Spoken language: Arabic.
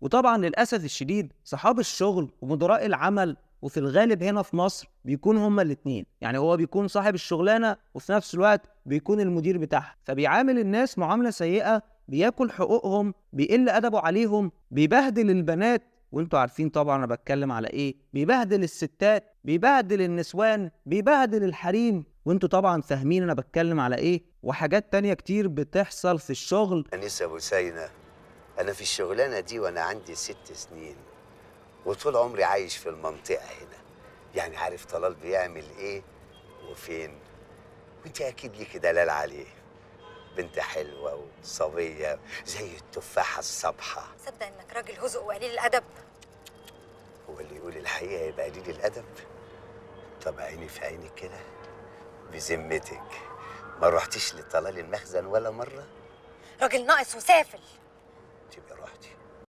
وطبعا للأسف الشديد صحاب الشغل ومدراء العمل وفي الغالب هنا في مصر بيكونوا هما الاتنين، يعني هو بيكون صاحب الشغلانة وفي نفس الوقت بيكون المدير بتاعها، فبيعامل الناس معاملة سيئة، بياكل حقوقهم، بيقل أدبه عليهم، بيبهدل البنات، وانتوا عارفين طبعا انا بتكلم على ايه، بيبهدل الستات، بيبهدل النسوان، بيبهدل الحريم، وانتوا طبعا فاهمين انا بتكلم على ايه، وحاجات تانية كتير بتحصل في الشغل. أنسة بوسينة، أنا في الشغلانة دي وأنا عندي 6 سنين، وطول عمري عايش في المنطقة هنا، يعني عارف طلال بيعمل إيه وفين، وأنت أكيد ليكي دلال عليه. بنت حلوة وصبية زي التفاحة الصبحة. صدق انك راجل هزء وقليل الادب. هو اللي يقول الحقيقة يبقى قليل الأدب؟ طب عيني في عينك كده، بذمتك ما رحتيش لطلال المخزن ولا مرة؟ راجل ناقص وسافل. تبقى رحتي.